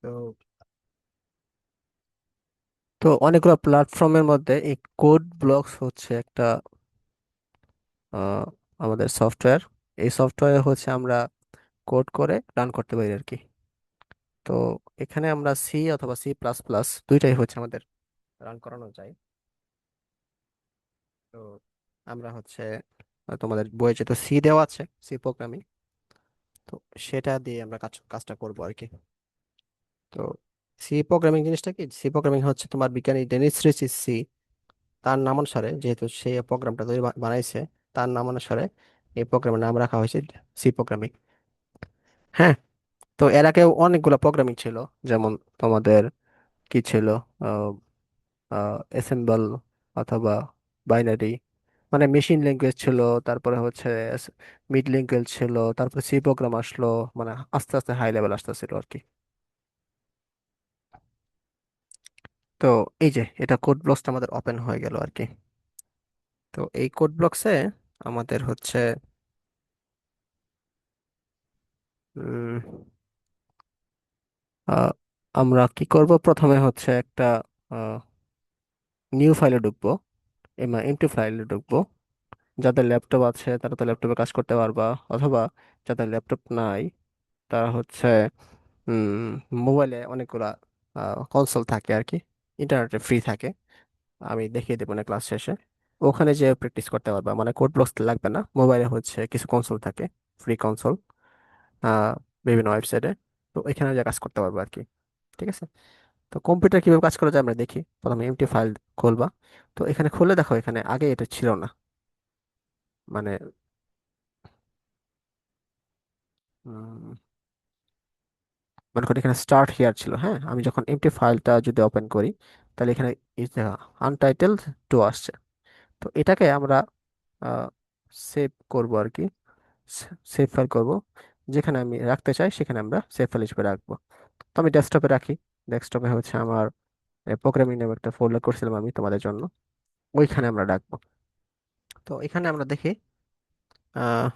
তো তো অনেকগুলো প্ল্যাটফর্মের মধ্যে এই কোড ব্লকস হচ্ছে একটা আহ, আমাদের সফটওয়্যার। এই সফটওয়্যারে হচ্ছে আমরা কোড করে রান করতে পারি আর কি। তো এখানে আমরা সি অথবা সি প্লাস প্লাস দুইটাই হচ্ছে আমাদের রান করানো যায়। তো আমরা হচ্ছে তোমাদের বইয়ে যেহেতু সি দেওয়া আছে, সি প্রোগ্রামিং, তো সেটা দিয়ে আমরা কাজটা করবো আর কি। তো সি প্রোগ্রামিং জিনিসটা কি, সি প্রোগ্রামিং হচ্ছে তোমার বিজ্ঞানী ডেনিস রিচি সি, তার নামানুসারে, যেহেতু সে প্রোগ্রামটা তৈরি বানাইছে, তার নামানুসারে এই প্রোগ্রামের নাম রাখা হয়েছে সি প্রোগ্রামিং। হ্যাঁ। তো এর আগেও অনেকগুলো প্রোগ্রামিং ছিল, যেমন তোমাদের কি ছিল, অ্যাসেম্বল অথবা বাইনারি, মানে মেশিন ল্যাঙ্গুয়েজ ছিল। তারপরে হচ্ছে মিড ল্যাঙ্গুয়েজ ছিল, তারপরে সি প্রোগ্রাম আসলো। মানে আস্তে আস্তে হাই লেভেল আসতেছিল আর কি। তো এই যে এটা কোড ব্লকসটা আমাদের ওপেন হয়ে গেল আর কি। তো এই কোড ব্লকসে আমাদের হচ্ছে উম, আহ, আমরা কি করব, প্রথমে হচ্ছে একটা নিউ ফাইলে ঢুকবো, এমটি ফাইলে ঢুকবো। যাদের ল্যাপটপ আছে তারা তো ল্যাপটপে কাজ করতে পারবা, অথবা যাদের ল্যাপটপ নাই তারা হচ্ছে মোবাইলে অনেকগুলা কনসোল থাকে আর কি, ইন্টারনেটে ফ্রি থাকে। আমি দেখিয়ে দেবো না ক্লাস শেষে। ওখানে যে প্র্যাকটিস করতে পারবা, মানে কোড ব্লকস লাগবে না। মোবাইলে হচ্ছে কিছু কনসোল থাকে, ফ্রি কনসোল, বিভিন্ন ওয়েবসাইটে। তো এখানে যে কাজ করতে পারবো আর কি। ঠিক আছে। তো কম্পিউটার কিভাবে কাজ করা যায় আমরা দেখি। প্রথমে এমটি ফাইল খুলবা। তো এখানে খুলে দেখো, এখানে আগে এটা ছিল না। মানে উম, মনে করি এখানে স্টার্ট হিয়ার ছিল। হ্যাঁ, আমি যখন এমটি ফাইলটা যদি ওপেন করি, তাহলে এখানে আনটাইটেলড টু আসছে। তো এটাকে আমরা সেভ করব আর কি। সেভ ফাইল করব, যেখানে আমি রাখতে চাই সেখানে আমরা সেভ ফাইল হিসেবে রাখবো। তো আমি ডেস্কটপে রাখি। ডেস্কটপে হচ্ছে আমার প্রোগ্রামিং নামে একটা ফোল্ডার করছিলাম আমি তোমাদের জন্য, ওইখানে আমরা রাখবো। তো এখানে আমরা দেখি, আহ,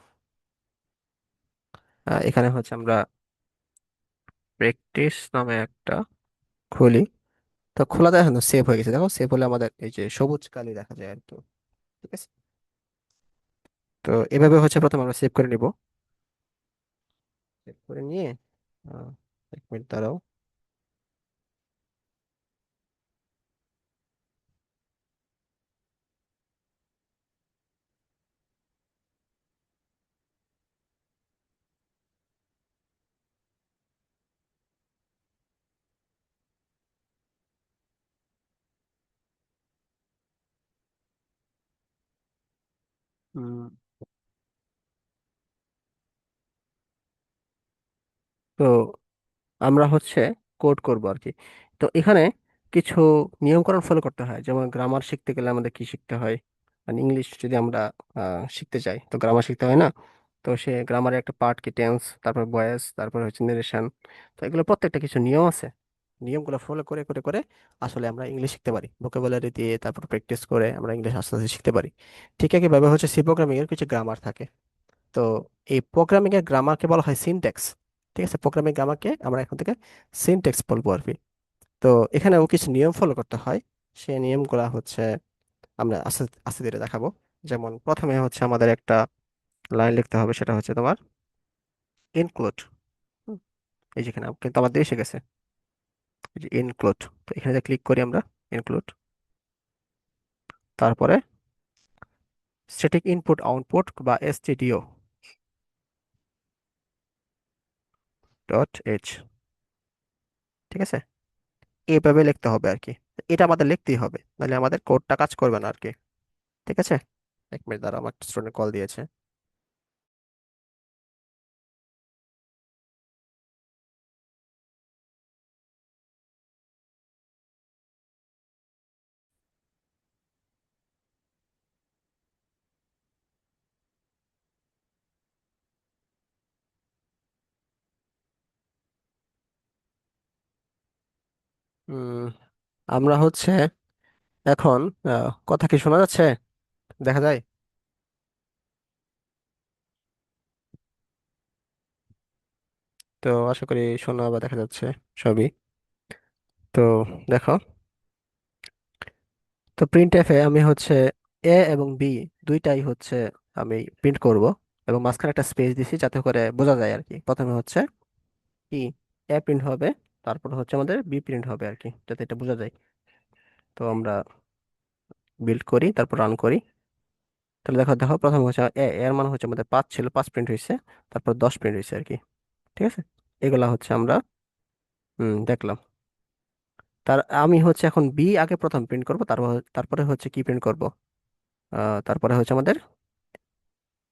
এখানে হচ্ছে আমরা প্র্যাকটিস নামে একটা খুলি। তো খোলা যায়, এখন সেভ হয়ে গেছে। দেখো সেভ হলে আমাদের এই যে সবুজ কালি দেখা যায় আর কি। ঠিক আছে। তো এভাবে হচ্ছে প্রথমে আমরা সেভ করে নিব। সেভ করে নিয়ে আহ, এক মিনিট দাঁড়াও। উম, তো আমরা হচ্ছে কোড করব আর কি। তো এখানে কিছু নিয়মকানুন ফলো করতে হয়, যেমন গ্রামার শিখতে গেলে আমাদের কি শিখতে হয়। মানে ইংলিশ যদি আমরা শিখতে চাই তো গ্রামার শিখতে হয় না। তো সে গ্রামারের একটা পার্ট কি টেন্স, তারপর ভয়েস, তারপর হচ্ছে নারেশন। তো এগুলো প্রত্যেকটা কিছু নিয়ম আছে। নিয়মগুলো ফলো করে করে করে আসলে আমরা ইংলিশ শিখতে পারি, ভোকাবুলারি দিয়ে তারপর প্র্যাকটিস করে আমরা ইংলিশ আস্তে আস্তে শিখতে পারি। ঠিক একইভাবে হচ্ছে সি প্রোগ্রামিং এর কিছু গ্রামার থাকে। তো এই প্রোগ্রামিং এর গ্রামারকে বলা হয় সিনট্যাক্স। ঠিক আছে, প্রোগ্রামিং গ্রামারকে আমরা এখন থেকে সিনট্যাক্স বলবো আর কি। তো এখানেও কিছু নিয়ম ফলো করতে হয়। সেই নিয়মগুলা হচ্ছে আমরা আস্তে আস্তে ধীরে দেখাবো। যেমন প্রথমে হচ্ছে আমাদের একটা লাইন লিখতে হবে, সেটা হচ্ছে তোমার ইনক্লুড। এই যেখানে কিন্তু আমাদের এসে গেছে ইনক্লুড। তো এখানে যে ক্লিক করি আমরা, ইনক্লুড, তারপরে স্ট্যাটিক ইনপুট আউটপুট বা এসটিডিও ডট এইচ। ঠিক আছে, এইভাবে লিখতে হবে আর কি। এটা আমাদের লিখতেই হবে, নাহলে আমাদের কোডটা কাজ করবে না আর কি। ঠিক আছে। এক মিনিট দ্বারা আমার স্টুডেন্ট কল দিয়েছে। উম, আমরা হচ্ছে এখন কথা কি শোনা যাচ্ছে, দেখা যায়? তো তো আশা করি শোনা বা দেখা যাচ্ছে সবই। তো দেখো, তো প্রিন্ট এফে আমি হচ্ছে এ এবং বি দুইটাই হচ্ছে আমি প্রিন্ট করব, এবং মাঝখানে একটা স্পেস দিছি যাতে করে বোঝা যায় আর কি। প্রথমে হচ্ছে কি এ প্রিন্ট হবে, তারপর হচ্ছে আমাদের বি প্রিন্ট হবে আর কি, যাতে এটা বোঝা যায়। তো আমরা বিল্ড করি, তারপর রান করি। তাহলে দেখো দেখো, প্রথমে হচ্ছে এর মান হচ্ছে আমাদের 5 ছিল, 5 প্রিন্ট হয়েছে, তারপর 10 প্রিন্ট হয়েছে আর কি। ঠিক আছে, এগুলা হচ্ছে আমরা দেখলাম। তার আমি হচ্ছে এখন বি আগে প্রথম প্রিন্ট করব, তারপর তারপরে হচ্ছে কি প্রিন্ট করব, তারপরে হচ্ছে আমাদের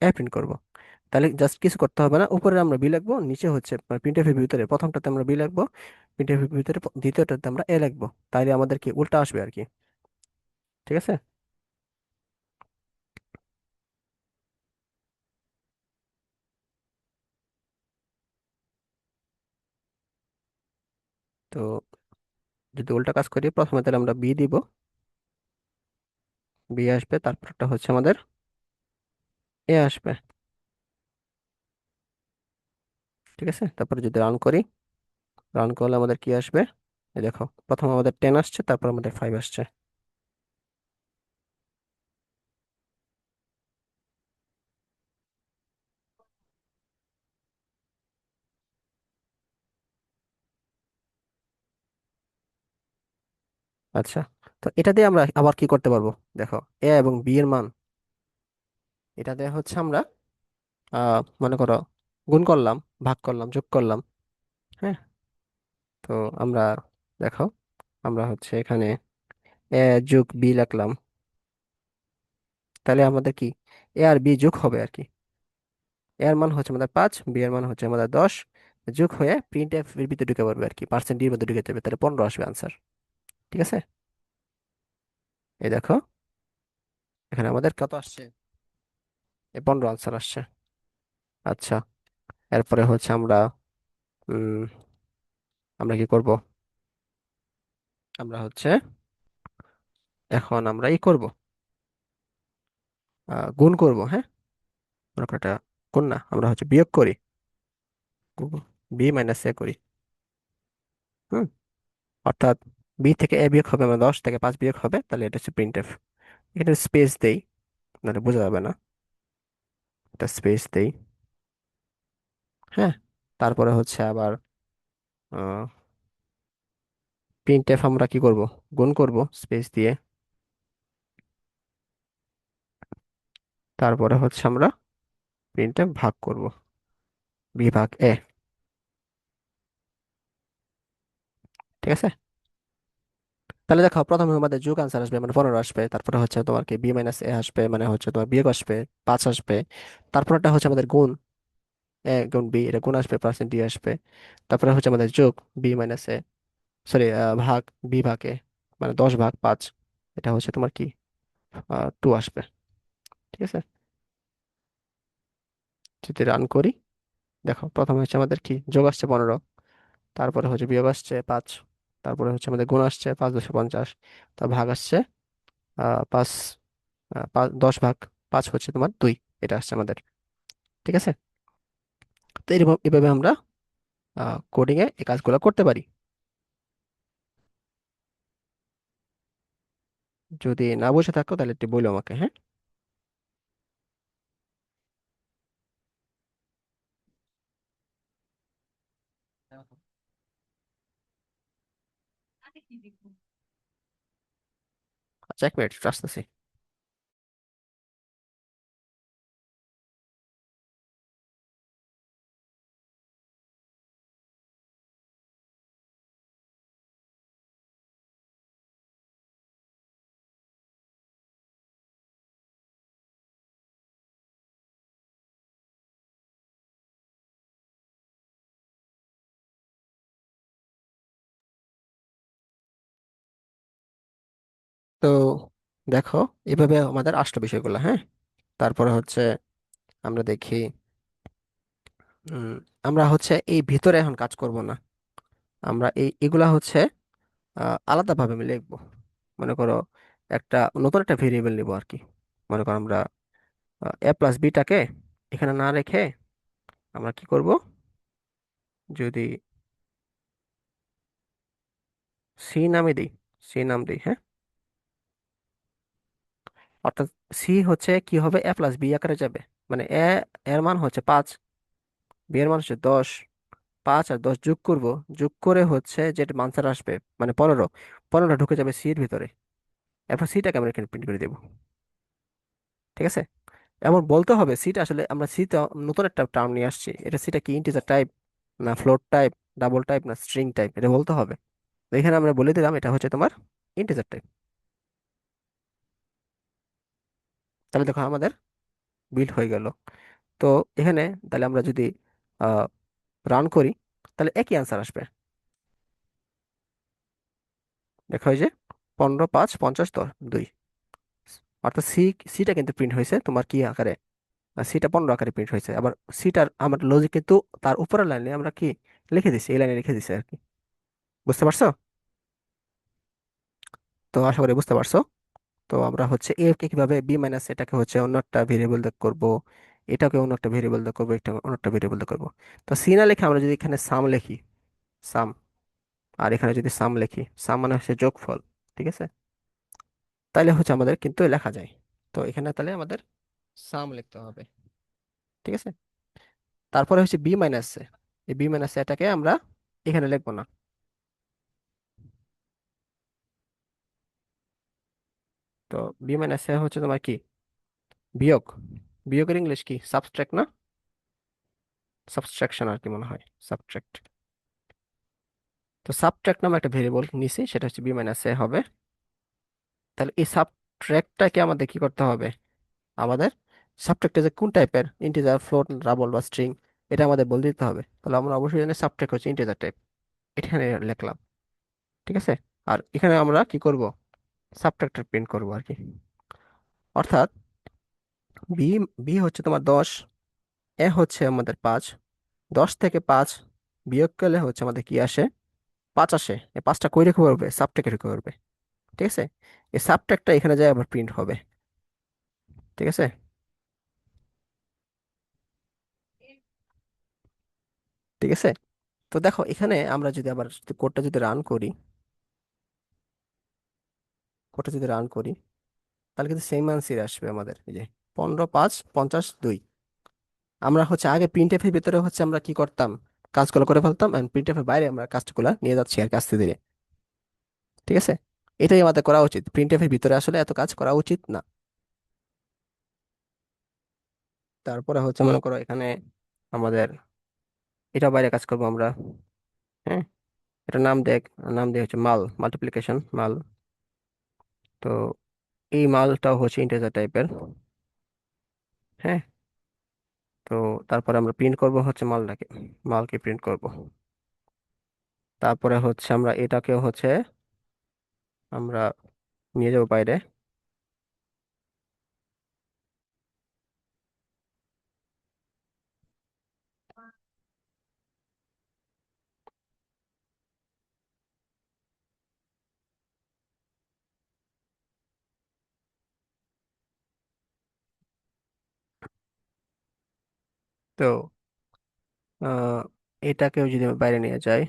এ প্রিন্ট করব। তাহলে জাস্ট কিছু করতে হবে না, উপরে আমরা বি লিখবো, নিচে হচ্ছে প্রিন্টএফ এর ভিতরে প্রথমটাতে আমরা বি লিখবো, প্রিন্টএফ এর ভিতরে দ্বিতীয়টাতে আমরা এ লিখবো। তাইলে আমাদের কি উল্টা আসবে আর কি। ঠিক আছে। তো যদি উল্টা কাজ করি, প্রথমে তাহলে আমরা বি দিব, বি আসবে, তারপরটা হচ্ছে আমাদের এ আসবে। ঠিক আছে, তারপরে যদি রান করি, রান করলে আমাদের কি আসবে, এই দেখো প্রথম আমাদের 10 আসছে, তারপর আমাদের 5 আসছে। আচ্ছা, তো এটা দিয়ে আমরা আবার কি করতে পারবো, দেখো এ এবং বি এর মান, এটা দিয়ে হচ্ছে আমরা মনে করো গুণ করলাম, ভাগ করলাম, যোগ করলাম। হ্যাঁ, তো আমরা দেখো, আমরা হচ্ছে এখানে এ যোগ বি লিখলাম, তাহলে আমাদের কি এ আর বি যোগ হবে আর কি। এ এর মান হচ্ছে আমাদের 5, বি এর মান হচ্ছে আমাদের 10, যোগ হয়ে প্রিন্ট এফ এর ভিতরে ঢুকে পড়বে আর কি, পার্সেন্ট এর মধ্যে ঢুকে যাবে, তাহলে 15 আসবে আনসার। ঠিক আছে, এই দেখো এখানে আমাদের কত আসছে, 15 আনসার আসছে। আচ্ছা, এরপরে হচ্ছে আমরা উম আমরা কি করব, আমরা হচ্ছে এখন আমরা ই করব, গুণ করব। হ্যাঁ, মনে করো এটা গুণ না, আমরা হচ্ছে বিয়োগ করি, বি মাইনাস এ করি। হুম, অর্থাৎ বি থেকে এ বিয়োগ হবে, মানে 10 থেকে 5 বিয়োগ হবে, তাহলে এটা হচ্ছে প্রিন্ট এফ। এখানে স্পেস দেই, নাহলে বোঝা যাবে না, এটা স্পেস দেই। হ্যাঁ, তারপরে হচ্ছে আবার প্রিন্ট এফ আমরা কি করব, গুণ করব স্পেস দিয়ে, তারপরে হচ্ছে আমরা প্রিন্ট এফ ভাগ করব, বি ভাগ এ। ঠিক আছে, তাহলে দেখো প্রথমে আমাদের যোগ আনসার আসবে, মানে 15 আসবে, তারপরে হচ্ছে তোমার কি বি মাইনাস এ আসবে, মানে হচ্ছে তোমার বিয়োগ আসবে, 5 আসবে। তারপরটা হচ্ছে আমাদের গুণ, এ গুণ বি, এটা গুণ আসবে, পার্সেন্ট ডি আসবে। তারপরে হচ্ছে আমাদের যোগ বি মাইনাস এ, সরি ভাগ বি ভাগ এ, মানে 10 ভাগ 5, এটা হচ্ছে তোমার কি 2 আসবে। ঠিক আছে, যদি রান করি, দেখো প্রথমে হচ্ছে আমাদের কি যোগ আসছে 15, তারপরে হচ্ছে বিয়োগ আসছে 5, তারপরে হচ্ছে আমাদের গুণ আসছে 5×50, তার ভাগ আসছে 5, 10 ভাগ 5 হচ্ছে তোমার 2, এটা আসছে আমাদের। ঠিক আছে, তো এরকম এভাবে আমরা কোডিং এ এই কাজগুলো করতে পারি। যদি না বুঝে থাকো তাহলে একটু বলো আমাকে, হ্যাঁ। আচ্ছা, 1 মিনিট আসতেছি। তো দেখো, এভাবে আমাদের আসলো বিষয়গুলো, হ্যাঁ। তারপরে হচ্ছে আমরা দেখি, উম, আমরা হচ্ছে এই ভিতরে এখন কাজ করব না, আমরা এগুলা হচ্ছে আলাদাভাবে আমি লিখবো। মনে করো একটা নতুন একটা ভেরিয়েবল নিব আর কি। মনে করো আমরা এ প্লাস বিটাকে এখানে না রেখে আমরা কি করব, যদি সি নামে দিই, সি নাম দিই, হ্যাঁ। অর্থাৎ সি হচ্ছে কি হবে, এ প্লাস বি আকারে যাবে। মানে এ এর মান হচ্ছে 5, বি এর মান হচ্ছে 10। 5 আর 10 যোগ করব, যোগ করে হচ্ছে যেটা আনসার আসবে মানে 15, 15টা ঢুকে যাবে সি এর ভিতরে। এরপর সিটাকে আমরা এখানে প্রিন্ট করে দেবো। ঠিক আছে। এমন বলতে হবে সিটা আসলে আমরা সিতে নতুন একটা টার্ম নিয়ে আসছি, এটা সিটা কি ইন্টিজার টাইপ, না ফ্লোট টাইপ, ডাবল টাইপ, না স্ট্রিং টাইপ, এটা বলতে হবে। তো এখানে আমরা বলে দিলাম এটা হচ্ছে তোমার ইন্টিজার টাইপ। তাহলে দেখো আমাদের বিল্ড হয়ে গেল। তো এখানে তাহলে আমরা যদি রান করি, তাহলে একই অ্যান্সার আসবে। দেখা হয় যে 15, 5, 50, 2। অর্থাৎ সিটা কিন্তু প্রিন্ট হয়েছে তোমার কি আকারে, সিটা 15 আকারে প্রিন্ট হয়েছে। আবার সিটার আমার লজিক কিন্তু তার উপরের লাইনে আমরা কি লিখে দিছি, এই লাইনে লিখে দিছি আর কি। বুঝতে পারছো? তো আশা করি বুঝতে পারছো। তো আমরা হচ্ছে এ কে কিভাবে বি মাইনাস এটাকে হচ্ছে অন্য একটা ভেরিয়েবল দিয়ে করবো, এটাকে অন্য একটা ভেরিয়েবল দিয়ে করবো, এটা অন্য একটা ভেরিয়েবল দিয়ে করবো। তো সি না লিখে আমরা যদি এখানে সাম লিখি, সাম, আর এখানে যদি সাম লিখি, সাম মানে হচ্ছে যোগফল। ঠিক আছে। তাইলে হচ্ছে আমাদের কিন্তু লেখা যায়। তো এখানে তাহলে আমাদের সাম লিখতে হবে। ঠিক আছে। তারপরে হচ্ছে বি মাইনাস এ, এই বি মাইনাস এটাকে আমরা এখানে লিখবো না। তো বি মাইনাস এ হচ্ছে তোমার কি, বিয়োগ। বিয়োগের ইংলিশ কি, সাবট্রাক্ট না? সাবট্রাকশন আর কি মনে হয়, সাবট্রাক্ট। তো সাবট্রাক্ট নামে একটা ভেরিয়েবল নিছি, সেটা হচ্ছে বি মাইনাস এ হবে। তাহলে এই সাবট্রাক্টটাকে আমাদের কি করতে হবে, আমাদের সাবট্রাক্টে যে কোন টাইপের, ইন্টিজার, ফ্লোট, ডাবল বা স্ট্রিং, এটা আমাদের বলে দিতে হবে। তাহলে আমরা অবশ্যই জানি সাবট্রাক্ট হচ্ছে ইন্টিজার টাইপ, এখানে লিখলাম। ঠিক আছে। আর এখানে আমরা কি করব, সাবট্রাক্টর প্রিন্ট করব আর কি। অর্থাৎ বি, বি হচ্ছে তোমার 10, এ হচ্ছে আমাদের 5, 10 থেকে 5 বিয়োগ করলে হচ্ছে আমাদের কি আসে, 5 আসে। এই 5টা কই রেখে করবে, সাবট্রাক্টে রেখে করবে। ঠিক আছে। এই সাবট্রাক্টটা এখানে যায় আবার প্রিন্ট হবে। ঠিক আছে। ঠিক আছে। তো দেখো এখানে আমরা যদি আবার কোডটা যদি রান করি, কোডটা যদি রান করি, তাহলে কিন্তু সেম আনসার আসবে আমাদের, এই যে 15, 5, 50, 2। আমরা হচ্ছে আগে প্রিন্টএফ এর ভিতরে হচ্ছে আমরা কি করতাম, কাজগুলো করে ফেলতাম, এন্ড প্রিন্টএফ এর বাইরে আমরা কাজগুলো নিয়ে যাচ্ছি আর কি আস্তে ধীরে। ঠিক আছে। এটাই আমাদের করা উচিত, প্রিন্টএফ এর ভিতরে আসলে এত কাজ করা উচিত না। তারপরে হচ্ছে মনে করো এখানে আমাদের এটা বাইরে কাজ করবো আমরা। হ্যাঁ। এটা নাম দেখ, নাম দিয়ে হচ্ছে মাল, মাল্টিপ্লিকেশন মাল। তো এই মালটাও হচ্ছে ইন্টিজার টাইপের। হ্যাঁ। তো তারপরে আমরা প্রিন্ট করব হচ্ছে মালটাকে, মালকে প্রিন্ট করব। তারপরে হচ্ছে আমরা এটাকেও হচ্ছে আমরা নিয়ে যাবো বাইরে। তো আহ, এটাকেও যদি আমরা বাইরে নিয়ে যাই,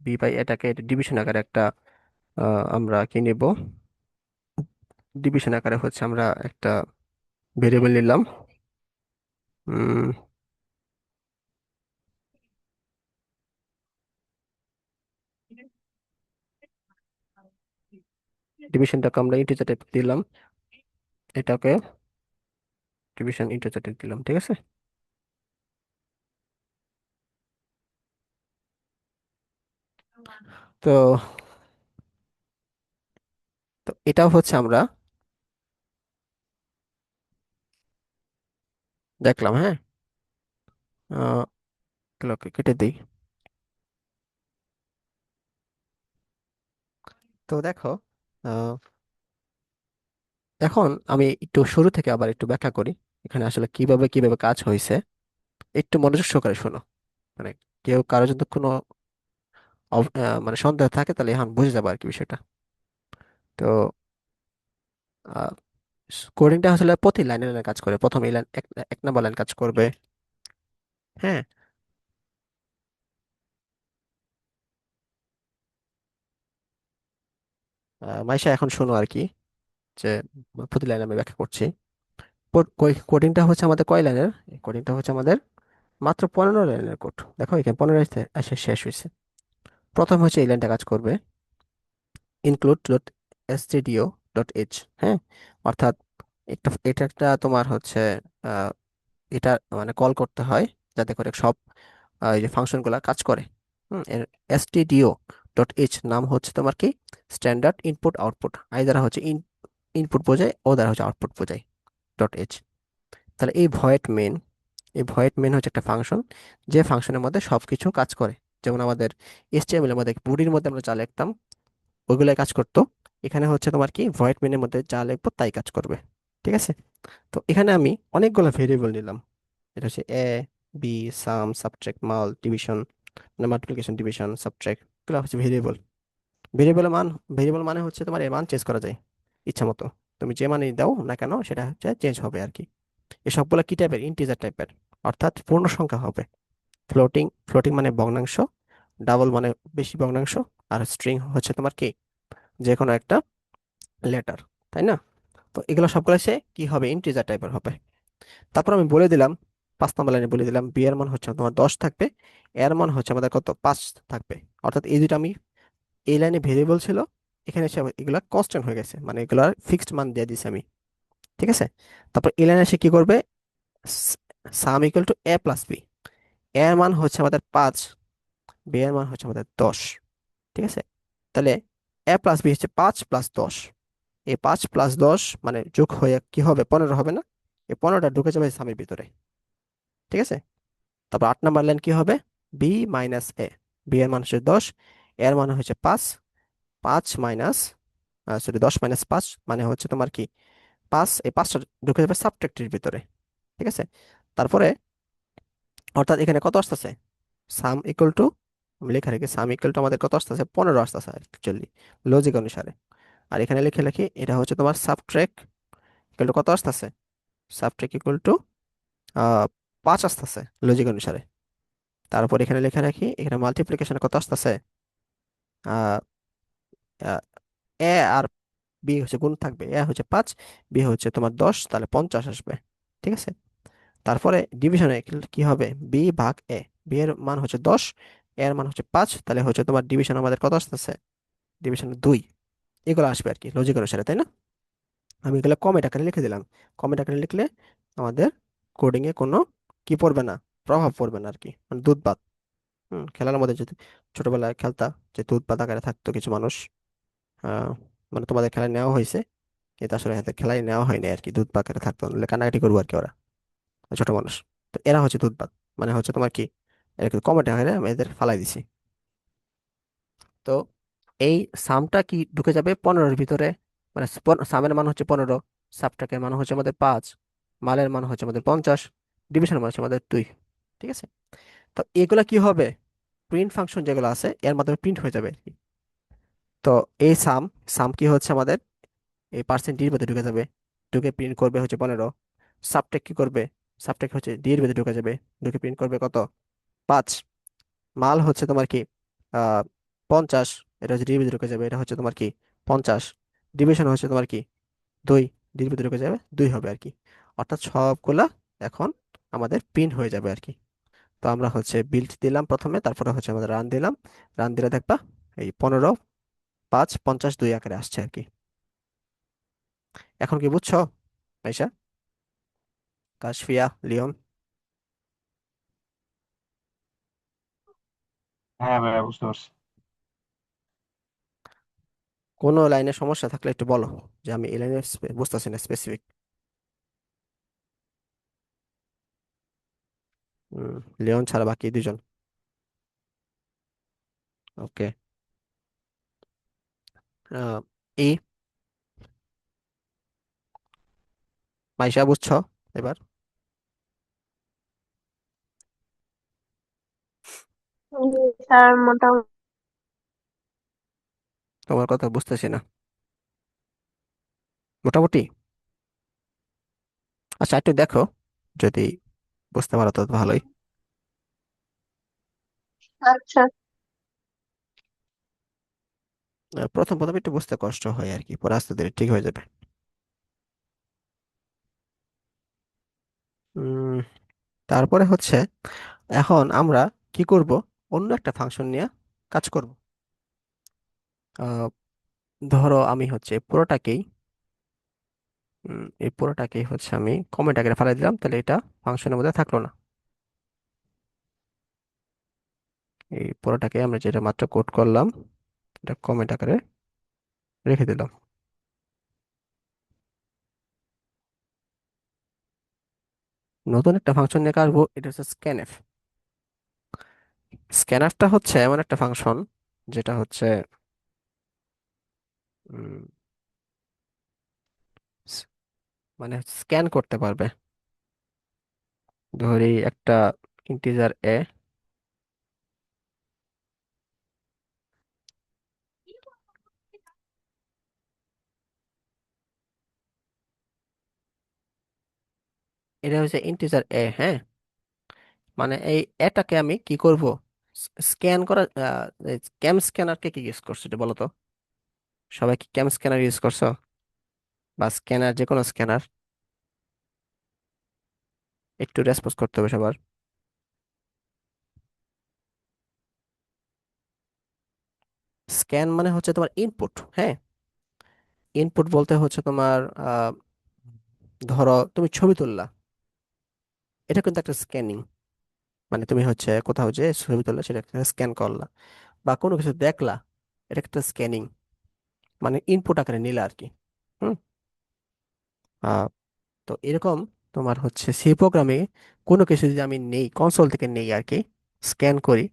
বি বাই এটাকে ডিভিশন আকারে একটা আমরা কি নিব, ডিভিশন আকারে হচ্ছে আমরা একটা ভেরিয়েবল নিলাম। ডিভিশনটাকে আমরা ইন্টিজার টাইপ দিলাম, এটাকে ডিভিশন ইন্টিজার টাইপ দিলাম। ঠিক আছে। তো তো এটাও হচ্ছে আমরা দেখলাম, হ্যাঁ। আহ এগুলোকে কেটে দিই। তো দেখো, আহ, এখন আমি একটু শুরু থেকে আবার একটু ব্যাখ্যা করি, এখানে আসলে কিভাবে কিভাবে কাজ হয়েছে। একটু মনোযোগ সহকারে শোনো। মানে কেউ কারো যদি কোনো মানে সন্দেহ থাকে তাহলে এখন বুঝে যাবো আর কি বিষয়টা। তো কোডিংটা আসলে প্রতি লাইনে লাইনে কাজ করে। প্রথম এই লাইন, এক এক নাম্বার লাইন কাজ করবে। হ্যাঁ। মাইশা এখন শোনো আর কি, যে প্রতি লাইন আমি ব্যাখ্যা করছি। কোডিংটা হচ্ছে আমাদের কয় লাইনের? কোডিংটা হচ্ছে আমাদের মাত্র 15 লাইনের কোড। দেখো এখানে 15 এসে শেষ হয়েছে। প্রথম হচ্ছে এই লাইনটা কাজ করবে, include dot stdio dot h। হ্যাঁ, অর্থাৎ এটা একটা তোমার হচ্ছে আহ, এটা মানে কল করতে হয় যাতে করে সব এই যে ফাংশনগুলো কাজ করে। এর stdio ডট h নাম হচ্ছে তোমার কি, স্ট্যান্ডার্ড ইনপুট আউটপুট। আই দ্বারা হচ্ছে ইনপুট বোঝায়, ও দ্বারা হচ্ছে আউটপুট বোঝায়, ডট h। তাহলে এই ভয়েড মেন হচ্ছে একটা ফাংশন, যে ফাংশনের মধ্যে সবকিছু কাজ করে। যেমন আমাদের HTML এর মধ্যে বডির মধ্যে আমরা যা লিখতাম ওইগুলাই কাজ করতো, এখানে হচ্ছে তোমার কি ভয়েড মেনের মধ্যে যা লিখবো তাই কাজ করবে। ঠিক আছে? তো এখানে আমি অনেকগুলো ভেরিয়েবল নিলাম। এটা হচ্ছে এ, বি, সাম, সাবট্রাক্ট, ডিভিশন, মানে মাল্টিপ্লিকেশন, ডিভিশন, সাবট্রাক্ট, এগুলো হচ্ছে ভেরিয়েবল। ভেরিয়েবলের মান ভেরিয়েবল মানে হচ্ছে তোমার এর মান চেঞ্জ করা যায় ইচ্ছা মতো। তুমি যে মানে দাও না কেন সেটা হচ্ছে চেঞ্জ হবে আর কি। এই সবগুলো কি টাইপের? ইন্টিজার টাইপের, অর্থাৎ পূর্ণ সংখ্যা হবে। ফ্লোটিং ফ্লোটিং মানে ভগ্নাংশ, ডাবল মানে বেশি ভগ্নাংশ, আর স্ট্রিং হচ্ছে তোমার কি, যে কোনো একটা লেটার, তাই না? তো এগুলো সবগুলো সে কি হবে? ইন্টিজার টাইপের হবে। তারপর আমি বলে দিলাম, 5 নম্বর লাইনে বলে দিলাম বি এর মান হচ্ছে তোমার 10 থাকবে, এর মান হচ্ছে আমাদের কত, 5 থাকবে। অর্থাৎ এই দুটো আমি, এই লাইনে ভেরিয়েবল ছিল, এখানে এসে আবার এগুলা কনস্ট্যান্ট হয়ে গেছে, মানে এগুলার ফিক্সড মান দিয়ে দিছি আমি। ঠিক আছে? তারপর এই লাইনে এসে কি করবে, sum equal to a plus b. এর মান হচ্ছে আমাদের 5, বি এর মান হচ্ছে আমাদের 10। ঠিক আছে? তাহলে এ প্লাস বি হচ্ছে 5 + 10। এই 5 + 10 মানে যোগ হয়ে কি হবে, 15 হবে না? এই 15টা ঢুকে যাবে সামের ভিতরে। ঠিক আছে? তারপর 8 নম্বর লাইন কি হবে, বি মাইনাস এ। বি এর মান হচ্ছে 10, এর মান হচ্ছে 5, 5 মাইনাস, সরি 10 - 5 মানে হচ্ছে তোমার কি 5, এই 5টা ঢুকে যাবে সাবট্রাক্টের ভিতরে। ঠিক আছে? তারপরে অর্থাৎ এখানে কত আসতেছে, সাম ইকুয়াল টু, আমি লেখা রেখে সাম ইকুয়াল টু আমাদের কত আসতেছে, 15 আসতেছে অ্যাকচুয়ালি, লজিক অনুসারে। আর এখানে লিখে রাখি এটা হচ্ছে তোমার সাবট্রাক্ট ইকুয়াল টু কত আসতেছে, সাবট্রাক্ট ইকুয়াল টু 5 আসতেছে লজিক অনুসারে। তারপর এখানে লিখে রাখি এখানে মাল্টিপ্লিকেশন কত আসতেছে, আহ এ আর বি হচ্ছে গুণ থাকবে, এ হচ্ছে 5, বি হচ্ছে তোমার 10, তাহলে 50 আসবে। ঠিক আছে? তারপরে ডিভিশনে কি হবে, বি ভাগ এ। বি এর মান হচ্ছে 10, এর মান হচ্ছে 5, তাহলে হচ্ছে তোমার ডিভিশন আমাদের কত আসতেছে, ডিভিশন 2। এগুলো আসবে আর কি লজিক অনুসারে, তাই না? আমি এগুলো কমেন্ট আকারে লিখে দিলাম। কমেন্ট আকারে লিখলে আমাদের কোডিং এ কোনো কি পড়বে না, প্রভাব পড়বে না আর কি, মানে দুধ ভাত। খেলার মধ্যে যদি ছোটবেলায় খেলতা, যে দুধ ভাত আকারে থাকতো কিছু মানুষ, আহ মানে তোমাদের খেলায় নেওয়া হয়েছে, কিন্তু আসলে হাতে খেলায় নেওয়া হয়নি আর কি, দুধ পাকারে থাকতো, নাহলে কান্নাকাটি করবো আর কি ওরা, ছোট মানুষ। তো এরা হচ্ছে দুধ পাক, মানে হচ্ছে তোমার কি, এরা কিন্তু কমেন্ট আকারে আমি এদের ফালাই দিছি। তো এই সামটা কি ঢুকে যাবে 15-এর ভিতরে, মানে সামের মান হচ্ছে 15, সাবট্রাকের মান হচ্ছে আমাদের 5, মালের মান হচ্ছে আমাদের 50, ডিভিশনের মান হচ্ছে আমাদের 2। ঠিক আছে? তো এগুলা কি হবে, প্রিন্ট ফাংশন যেগুলো আছে এর মাধ্যমে প্রিন্ট হয়ে যাবে আর কি। তো এই সাম, সাম কি হচ্ছে আমাদের এই পার্সেন্টের মধ্যে ঢুকে যাবে, ঢুকে প্রিন্ট করবে হচ্ছে 15। সাবটেক্ট কি করবে, সাবটেক্ট হচ্ছে ডি এর ভিতরে ঢুকে যাবে, ঢুকে প্রিন্ট করবে কত, 5। মাল হচ্ছে তোমার কি, 50, এটা হচ্ছে ডি এর ভিতরে ঢুকে যাবে, এটা হচ্ছে তোমার কি 50। ডিভিশন হচ্ছে তোমার কি 2, ডি এর ভিতরে ঢুকে যাবে 2 হবে আর কি। অর্থাৎ সবগুলা এখন আমাদের প্রিন্ট হয়ে যাবে আর কি। তো আমরা হচ্ছে বিল্ড দিলাম প্রথমে, তারপরে হচ্ছে আমাদের রান দিলাম। রান দিলে দেখবা এই 15, 5, 50, 2 আকারে আসছে আর কি। এখন কি বুঝছো আয়শা, কাশফিয়া, লিওন? হ্যাঁ ভাইয়া, বুঝতে পারছি। কোনো লাইনে সমস্যা থাকলে একটু বলো, যে আমি এই লাইনে বুঝতেছি না স্পেসিফিক। লিওন ছাড়া বাকি দুজন। ওকে। এই মাইশা বুঝছো এবার? স্যার মোটামুটি। তোমার কথা বুঝতেছি না মোটামুটি। আচ্ছা একটু দেখো, যদি বুঝতে পারো তো ভালোই। আচ্ছা। প্রথম প্রথম একটু বুঝতে কষ্ট হয় আর কি, পরে আস্তে ধীরে ঠিক হয়ে যাবে। উম, তারপরে হচ্ছে এখন আমরা কি করব, অন্য একটা ফাংশন নিয়ে কাজ করব। আহ, ধরো আমি হচ্ছে এই পুরোটাকেই হচ্ছে আমি কমেন্ট আকারে ফেলাই দিলাম, তাহলে এটা ফাংশনের মধ্যে থাকলো না। এই পুরোটাকে আমরা যেটা মাত্র কোড করলাম এটা কমেন্ট আকারে রেখে দিলাম। নতুন একটা ফাংশন নিয়ে আসবো, এটা হচ্ছে স্ক্যানএফ। স্ক্যানএফটা হচ্ছে এমন একটা ফাংশন যেটা হচ্ছে উম, স- মানে স্ক্যান করতে পারবে। ধরি একটা ইন্টিজার এ, এটা হচ্ছে ইন্টিজার এ, হ্যাঁ। মানে এই এটাকে আমি কি করব, স্ক্যান করা। ক্যাম স্ক্যানারকে কি ইউজ করছো এটা বলো তো? সবাই কি ক্যাম স্ক্যানার ইউজ করছো, বা স্ক্যানার, যে কোনো স্ক্যানার? একটু রেসপন্স করতে হবে সবার। স্ক্যান মানে হচ্ছে তোমার ইনপুট, হ্যাঁ। ইনপুট বলতে হচ্ছে তোমার ধরো তুমি ছবি তুললা, এটা কিন্তু একটা স্ক্যানিং। মানে তুমি হচ্ছে কোথাও যে ছবি তুললা, সেটা স্ক্যান করলা। বা কোনো কিছু দেখলা, এটা একটা স্ক্যানিং, মানে ইনপুট আকারে নিলা আর কি। হুম। আহ, তো এরকম তোমার হচ্ছে সি প্রোগ্রামে কোনো কিছু যদি আমি নেই, কনসোল থেকে নেই আর কি, স্ক্যান করি,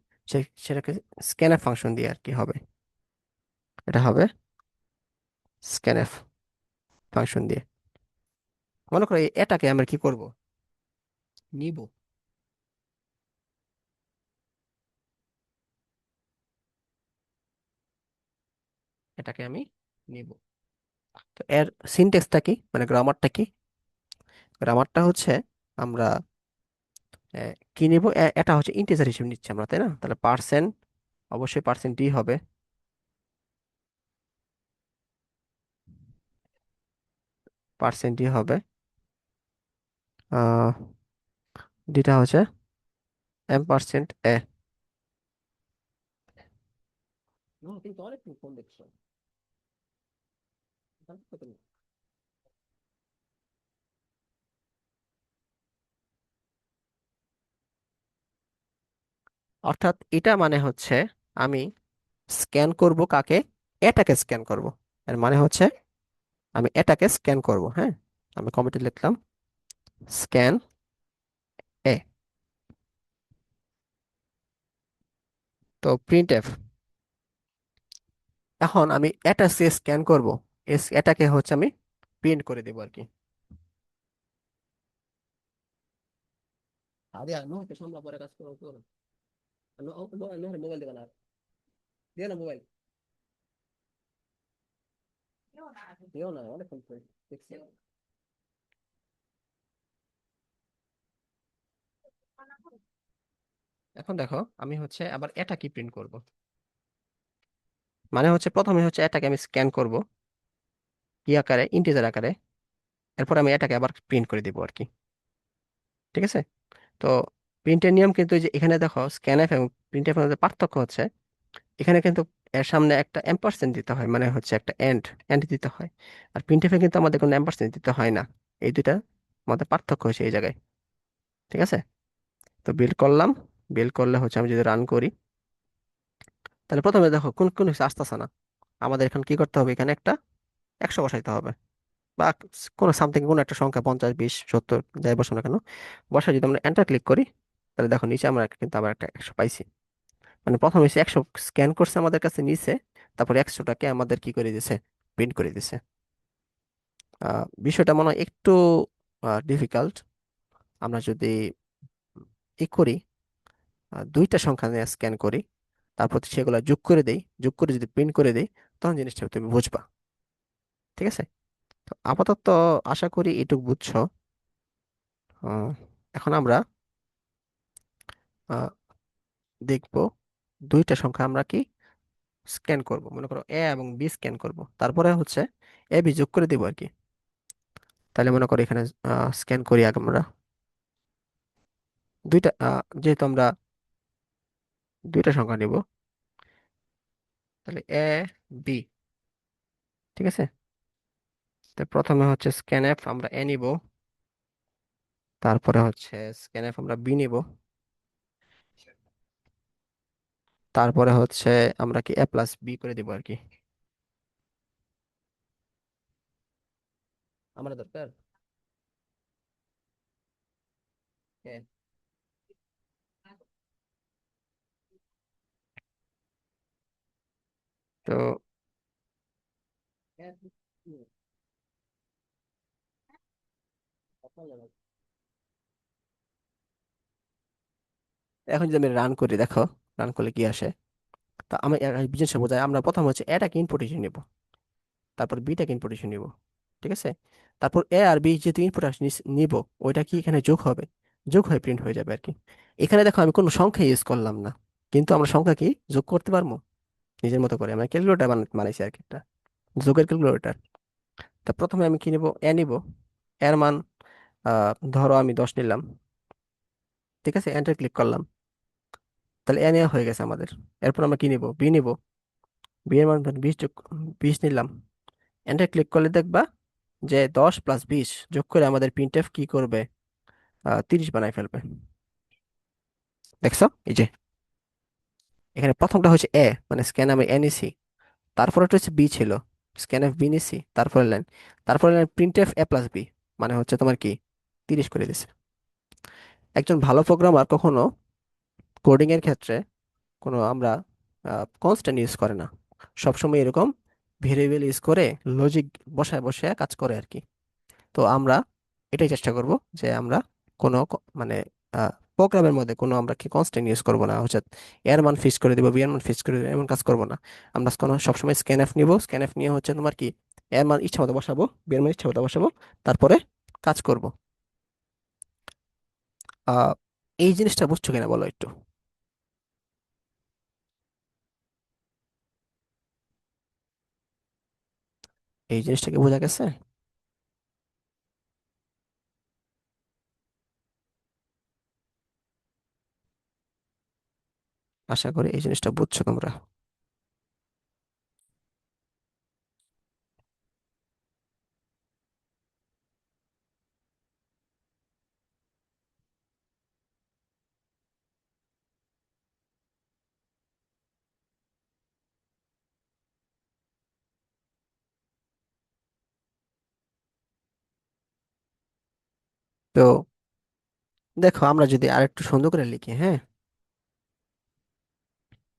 সেটাকে স্ক্যানএফ ফাংশন দিয়ে আর কি হবে। এটা হবে স্ক্যানএফ ফাংশন দিয়ে। মনে করো এটাকে আমরা কি করব, নিব। এটাকে আমি নিব। তো এর সিনট্যাক্সটা কি, মানে গ্রামারটা কি? গ্রামারটা হচ্ছে আমরা কি নিব, এটা হচ্ছে ইন্টিজার হিসেবে নিচ্ছি আমরা, তাই না? তাহলে পার্সেন্ট, অবশ্যই পার্সেন্ট ডি হবে। পার্সেন্ট ডি হবে। আহ ডিটা হচ্ছে M% এ। কিন্তু অনেক ফোন দেখছো। অর্থাৎ এটা মানে হচ্ছে আমি স্ক্যান করব কাকে, এটাকে স্ক্যান করব। এর মানে হচ্ছে আমি এটাকে স্ক্যান করব, হ্যাঁ। আমি কমেন্টে লিখলাম স্ক্যান এ। তো প্রিন্ট এফ, এখন আমি এটা সে স্ক্যান করব, এটাকে হচ্ছে আমি প্রিন্ট করে দেবো আর কি। আরে নো, তো সামলা পরে কাজ করো তো। নো নো নো, মোবাইল দেবে না, দিও না মোবাইল, দিও না, অনেকক্ষণ ধরে দেখছি। এখন দেখো আমি হচ্ছে আবার এটা কি প্রিন্ট করব। মানে হচ্ছে প্রথমে হচ্ছে এটাকে আমি স্ক্যান করব কি আকারে, ইন্টিজার আকারে। এরপর আমি এটাকে আবার প্রিন্ট করে দিব আর কি। ঠিক আছে। তো প্রিন্টের নিয়ম কিন্তু এই যে এখানে দেখো, স্ক্যানএফ এবং প্রিন্টএফ এর মধ্যে পার্থক্য হচ্ছে এখানে কিন্তু এর সামনে একটা এম্পারসেন্ট দিতে হয়, মানে হচ্ছে একটা এন্ড এন্ড দিতে হয়। আর প্রিন্টএফে কিন্তু আমাদের কোনো এম্পারসেন্ট দিতে হয় না। এই দুইটা মধ্যে পার্থক্য হচ্ছে এই জায়গায়। ঠিক আছে। তো বিল্ড করলাম। বিল্ড করলে হচ্ছে আমি যদি রান করি, তাহলে প্রথমে দেখো কোন কোন কিছু আসতেছে না। আমাদের এখন কি করতে হবে, এখানে একটা 100 বসাইতে হবে, বা কোনো সামথিং, কোনো একটা সংখ্যা, 50, 20, 70, যাই বসো না কেন। বসা যদি আমরা এন্টার ক্লিক করি, তাহলে দেখো নিচে আমরা কিন্তু আবার একটা 100 পাইছি। মানে প্রথমে এসে 100 স্ক্যান করছে আমাদের কাছে নিচে, তারপরে 100টাকে আমাদের কি করে দিছে, প্রিন্ট করে দিছে। বিষয়টা মনে হয় একটু ডিফিকাল্ট। আমরা যদি করি, দুইটা সংখ্যা নিয়ে স্ক্যান করি, তারপর সেগুলো যোগ করে দেই, যোগ করে যদি প্রিন্ট করে দেই, তখন জিনিসটা তুমি বুঝবা। ঠিক আছে। তো আপাতত আশা করি এটুকু বুঝছো। আহ, এখন আমরা আহ, দেখব দুইটা সংখ্যা আমরা কি স্ক্যান করব, মনে করো এ এবং বি স্ক্যান করব, তারপরে হচ্ছে এ বি যোগ করে দিব আর কি। তাহলে মনে করো এখানে স্ক্যান করি আগে আমরা দুইটা, যেহেতু আমরা দুইটা সংখ্যা নিব, তাহলে এ বি, ঠিক আছে। তো প্রথমে হচ্ছে স্ক্যান এফ আমরা এ নিব, তারপরে হচ্ছে স্ক্যান এফ আমরা বি নিব, তারপরে হচ্ছে আমরা কি এ প্লাস বি করে দিব আর কি। আমার দরকার হ্যাঁ। তো এখন যদি আমি রান করি, দেখো রান করলে কি আসে। তা আমি বিশেষ বোঝাই, আমরা প্রথম হচ্ছে এটাকে ইনপুট হিসেবে নিব, তারপর বিটাকে ইনপুট হিসেবে নিব, ঠিক আছে। তারপর এ আর বি যেহেতু ইনপুট নিব, ওইটা কি এখানে যোগ হবে, যোগ হয়ে প্রিন্ট হয়ে যাবে আর কি। এখানে দেখো আমি কোনো সংখ্যা ইউজ করলাম না, কিন্তু আমরা সংখ্যা কি যোগ করতে পারবো নিজের মতো করে। আমরা ক্যালকুলেটর বানাইছি আর কি, একটা যোগের ক্যালকুলেটর। তা প্রথমে আমি কি নিব, এ নিব, এর মান ধরো আমি 10 নিলাম, ঠিক আছে, এন্টার ক্লিক করলাম, তাহলে এ নেওয়া হয়ে গেছে আমাদের। এরপর আমরা কি নিব, বি নিব, বি এর মান ধরো 20 যোগ, 20 নিলাম, এন্টার ক্লিক করলে দেখবা যে 10 + 20 যোগ করে আমাদের প্রিন্টএফ কি করবে, 30 বানাই ফেলবে। দেখছো এই যে এখানে প্রথমটা হচ্ছে এ, মানে স্ক্যান আমি এ নিছি, তারপরে হচ্ছে বি ছিল, স্ক্যান এফ বি নিছি, তারপরে লাইন, তারপরে লাইন প্রিন্টএফ এ প্লাস বি, মানে হচ্ছে তোমার কি 30 করে দিছে। একজন ভালো প্রোগ্রামার কখনো কোডিং এর ক্ষেত্রে কোনো আমরা কনস্ট্যান্ট ইউজ করে না, সবসময় এরকম ভেরিয়েবল ইউজ করে লজিক বসায় বসায় কাজ করে আর কি। তো আমরা এটাই চেষ্টা করব যে আমরা কোনো মানে প্রোগ্রামের মধ্যে কোনো আমরা কি কনস্ট্যান্ট ইউজ করব না, হচ্ছে এর মান ফিক্স করে দিব, বি এর মান ফিক্স করে দিব, এমন কাজ করব না। আমরা কোনো সবসময় স্ক্যান এফ নিব, স্ক্যান এফ নিয়ে হচ্ছে তোমার কি এর মান ইচ্ছা মতো বসাবো, বি এর মান ইচ্ছা মতো বসাবো, তারপরে কাজ করব। আহ এই জিনিসটা বুঝছো কিনা বলো একটু। এই জিনিসটাকে বোঝা গেছে? আশা করি এই জিনিসটা বুঝছো তোমরা। তো দেখো আমরা যদি আরেকটু সুন্দর করে লিখি, হ্যাঁ,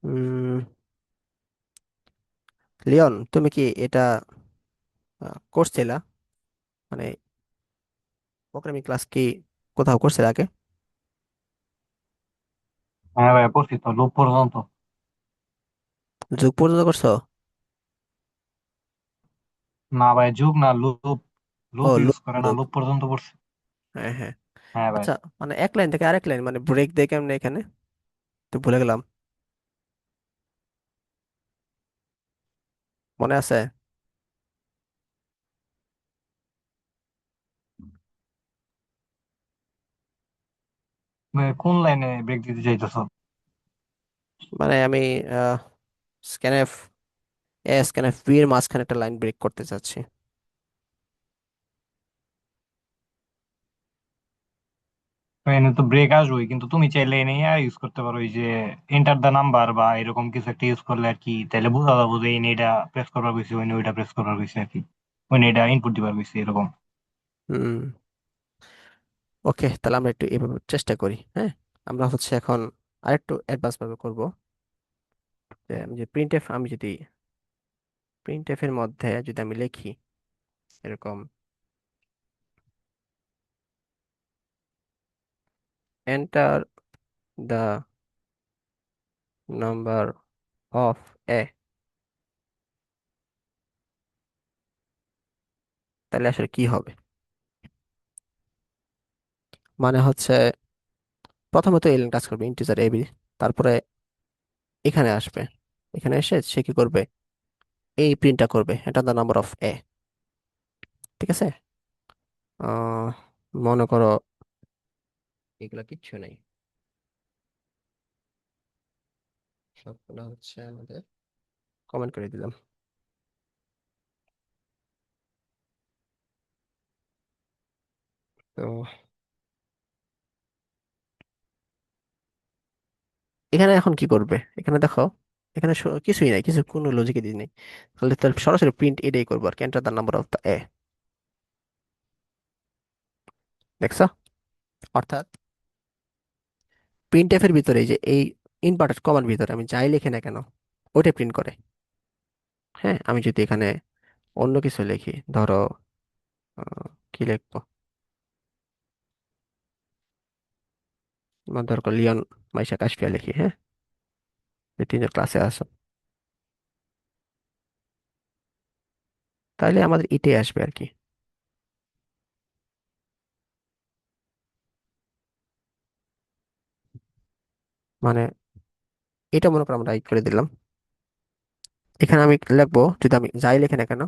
উম লিওন তুমি কি এটা করছিলা, মানে প্রোগ্রামিং ক্লাস কি কোথাও করছিলে আগে? হ্যাঁ ভাই, করছি তো লুপ পর্যন্ত। যুগ পর্যন্ত করছো? না ভাই, যুগ না, লুপ। ও লুপ ইউজ লুপ, করে না, লুপ, লুপ পর্যন্ত পড়ছি। হ্যাঁ হ্যাঁ। হ্যাঁ ভাই। আচ্ছা, মানে এক লাইন থেকে আরেক লাইন মানে ব্রেক দেয় কেমনে এখানে, তো ভুলে গেলাম, মনে আছে? ভাই, কোন লাইনে ব্রেক দিতে চাইতেছো? মানে আমি স্ক্যানএফ এ স্ক্যানএফ বি এর মাঝখানে একটা লাইন ব্রেক করতে চাচ্ছি। তো এনে তো ব্রেক আসবেই, কিন্তু তুমি চাইলে এনে আর ইউজ করতে পারো, এই যে এন্টার দা নাম্বার বা এরকম কিছু একটা ইউজ করলে আর কি, তাহলে বোঝা যাবো যে এনে এটা প্রেস করবার গেছি, ওইনে ওইটা প্রেস করবার গেছি আর কি, ওইনে এটা ইনপুট দিবার গেছি এরকম। হুম, ওকে, তাহলে আমরা একটু এভাবে চেষ্টা করি, হ্যাঁ। আমরা হচ্ছে এখন আরেকটু অ্যাডভান্স ভাবে করব, যে আমি যে প্রিন্টএফ, আমি যদি প্রিন্টএফ এর মধ্যে যদি আমি লিখি এরকম এন্টার দ্য নাম্বার অফ এ, তাহলে আসলে কি হবে, মানে হচ্ছে প্রথমত এলিমেন্ট কাজ করবে ইন্টিজার এবি, তারপরে এখানে আসবে, এখানে এসে সে কি করবে, এই প্রিন্টটা করবে, এটা দ্য নাম্বার অফ এ। ঠিক আছে। আহ মনে করো এগুলা কিচ্ছু নেই, সবগুলো হচ্ছে আমাদের কমেন্ট করে দিলাম। তো এখানে এখন কি করবে, এখানে দেখো, এখানে কিছুই নাই, কিছু কোনো লজিকই দিই নেই। তাহলে তাহলে সরাসরি প্রিন্ট এটাই করবো আর কি, enter the number of the a. দেখছো? অর্থাৎ প্রিন্ট এফ এর ভিতরে এই যে এই ইনভার্টেড কমার ভিতরে আমি যাই লিখি না কেন ওইটা প্রিন্ট করে। হ্যাঁ, আমি যদি এখানে অন্য কিছু লিখি, ধরো কি লিখবো, ধরো লিওন মাইশা কাশফিয়া লিখি, হ্যাঁ, যে তিনজন ক্লাসে আসো, তাহলে আমাদের এটাই আসবে আর কি। মানে এটা মনে করো আমরা রাইট করে দিলাম। এখানে আমি লিখবো, যদি আমি যাই লিখি না কেন,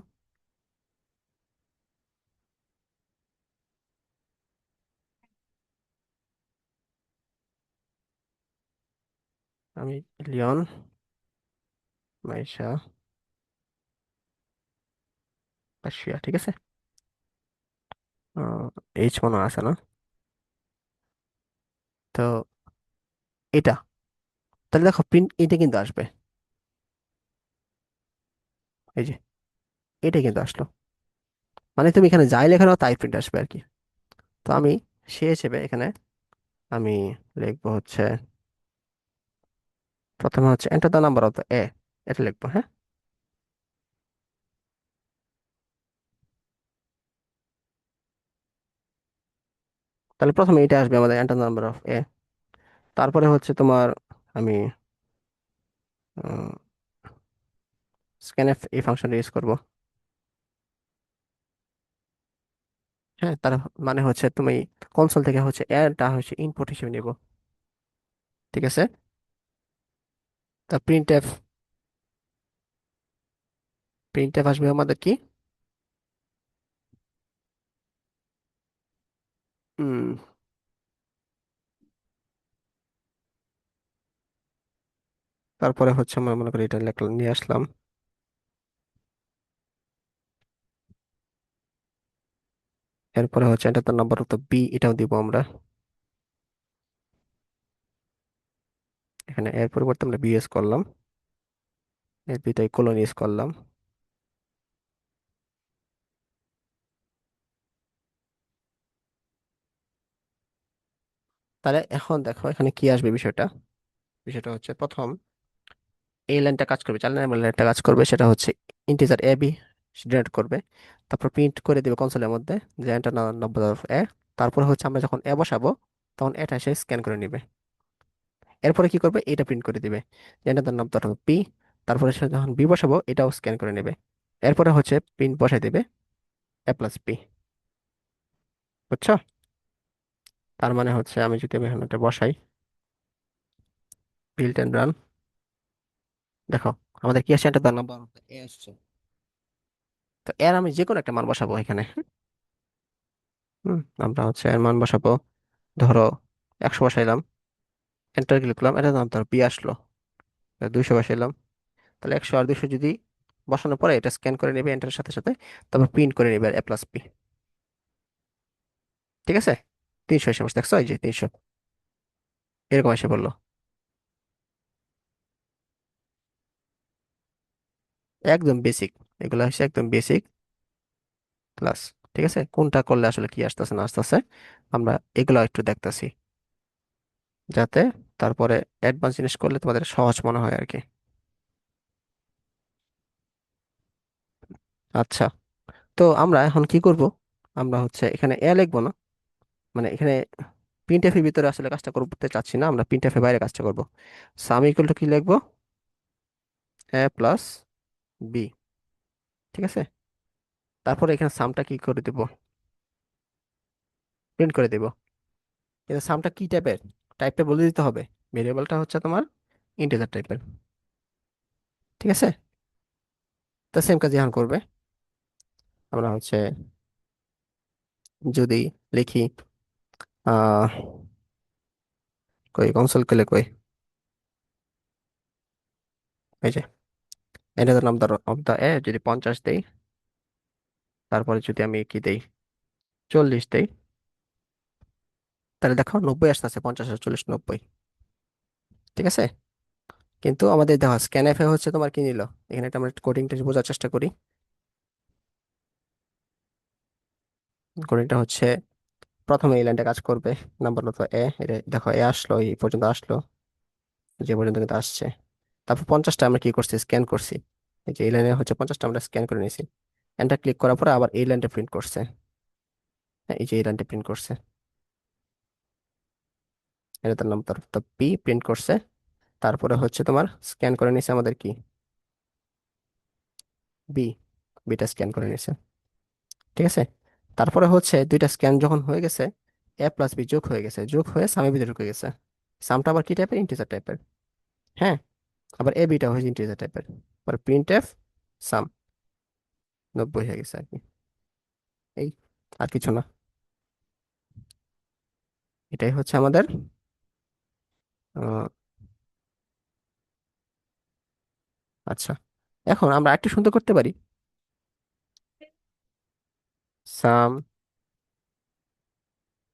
আমি লিওন মাইশা কাশফিয়া, ঠিক আছে, এইচ মনে আছে না, তো এটা, তাহলে দেখো প্রিন্ট এটা কিন্তু আসবে, এই যে এটা কিন্তু আসলো। মানে তুমি এখানে যাই লেখানো তাই প্রিন্ট আসবে আর কি। তো আমি সে হিসেবে এখানে আমি লিখবো হচ্ছে, প্রথমে হচ্ছে enter the number of the a, এটা লিখবো, হ্যাঁ। তাহলে প্রথমে এটা আসবে আমাদের এন্টার নাম্বার অফ এ। তারপরে হচ্ছে তোমার আমি স্ক্যানএফ এই ফাংশনটা ইউজ করব। হ্যাঁ, তার মানে হচ্ছে তুমি কনসোল থেকে হচ্ছে এরটা হচ্ছে ইনপুট হিসেবে নিব। ঠিক আছে। তা প্রিন্ট এফ আসবে আমাদের কি, উম তারপরে হচ্ছে আমরা মনে করি এটা লেখলাম, নিয়ে আসলাম। এরপরে হচ্ছে এটা তার নাম্বার তো বি, এটাও দিব আমরা। এখানে এর পরিবর্তে আমরা বি ইউজ করলাম, এর দুইটাই কোলন ইউজ করলাম। তাহলে এখন দেখো এখানে কি আসবে বিষয়টা। বিষয়টা হচ্ছে প্রথম এই লাইনটা কাজ করবে, 4 নম্বর লাইনটা কাজ করবে, সেটা হচ্ছে ইন্টিজার এ বি জেনারেট করবে। তারপর প্রিন্ট করে দিবে কনসোলের মধ্যে যে এন্টার নাম্বার অফ এ। তারপর হচ্ছে আমরা যখন এ বসাবো তখন এটা সে স্ক্যান করে নিবে। এরপরে কি করবে, এটা প্রিন্ট করে দিবে যে এন্টার নাম্বার অফ পি। তারপরে সে যখন বি বসাবো এটাও স্ক্যান করে নেবে। এরপরে হচ্ছে প্রিন্ট বসাই দিবে এ প্লাস পি। বুঝছো? তার মানে হচ্ছে আমি যদি আমি এখানে এটা বসাই, বিল্ট এন্ড রান, দেখো আমাদের কি আসছে, এন্টার নাম্বার অফ এ আসছে। তো এর আমি যে কোনো একটা মান বসাবো এখানে। আমরা হচ্ছে এর মান বসাবো, ধরো 100 বসাইলাম, এন্টার লিখলাম, এটা দাম ধর বি আসলো, 200 বসাইলাম। তাহলে 100 আর 200 যদি বসানোর পরে এটা স্ক্যান করে নেবে এন্টারের সাথে সাথে, তারপর প্রিন্ট করে নেবে এ প্লাস পি। ঠিক আছে। 300 এসে বসে, দেখছো এই যে 300 এরকম এসে বললো। একদম বেসিক, এগুলো হচ্ছে একদম বেসিক ক্লাস। ঠিক আছে, কোনটা করলে আসলে কি আসতেছে না আসতেছে আমরা এগুলো একটু দেখতেছি, যাতে তারপরে অ্যাডভান্স জিনিস করলে তোমাদের সহজ মনে হয় আর কি। আচ্ছা, তো আমরা এখন কি করব, আমরা হচ্ছে এখানে এ লিখবো না, মানে এখানে প্রিন্টএফ এর ভিতরে আসলে কাজটা করতে চাচ্ছি না, আমরা প্রিন্টএফ এর বাইরে কাজটা করব। সাম ইকুয়াল টু কি লিখবো, এ প্লাস বি। ঠিক আছে। তারপরে এখানে সামটা কি করে দেব, প্রিন্ট করে দেব। কিন্তু সামটা কি টাইপের, টাইপটা বলে দিতে হবে। ভেরিয়েবলটা হচ্ছে তোমার ইন্টিজার টাইপের। ঠিক আছে, তো সেম কাজ এখন করবে। আমরা হচ্ছে যদি লিখি আহ কই কনসোল কেলে কই, এই যে এটা নাম ধরো অফ দা এ, যদি 50 দেই, তারপরে যদি আমি কি দেই 40 দেই, তাহলে দেখো 90 আসতেছে, 50 আর 40 90। ঠিক আছে, কিন্তু আমাদের দেখো স্ক্যান এফ এ হচ্ছে তোমার কি নিল, এখানে একটা আমরা কোডিংটা বোঝার চেষ্টা করি। কোডিংটা হচ্ছে প্রথমে এই লাইনটা কাজ করবে, নাম্বার মতো এ, এটা দেখো এ আসলো, এই পর্যন্ত আসলো, যে পর্যন্ত কিন্তু আসছে। তারপর 50টা আমরা কি করছি, স্ক্যান করছি। এই যে এই লাইনে হচ্ছে 50টা আমরা স্ক্যান করে নিয়েছি। এন্টার ক্লিক করার পরে আবার এই লাইনটা প্রিন্ট করছে। হ্যাঁ, এই যে এই লাইনটা প্রিন্ট করছে, এটা তার নাম তো পি প্রিন্ট করছে। তারপরে হচ্ছে তোমার স্ক্যান করে নিছে আমাদের কি, বি, বিটা স্ক্যান করে নিছে। ঠিক আছে, তারপরে হচ্ছে দুইটা স্ক্যান যখন হয়ে গেছে, এ প্লাস বি যোগ হয়ে গেছে, যোগ হয়ে সামের ভিতরে ঢুকে গেছে। সামটা আবার কি টাইপের, ইন্টিজার টাইপের। হ্যাঁ, আবার এ বিটা হয়েছে ইন্টিজার টাইপের। আবার প্রিন্ট এফ সাম 90 হয়ে গেছে আর কি। এই, আর কিছু না। এটাই হচ্ছে আমাদের আহ, আচ্ছা, এখন আমরা একটু সুন্দর করতে পারি, সাম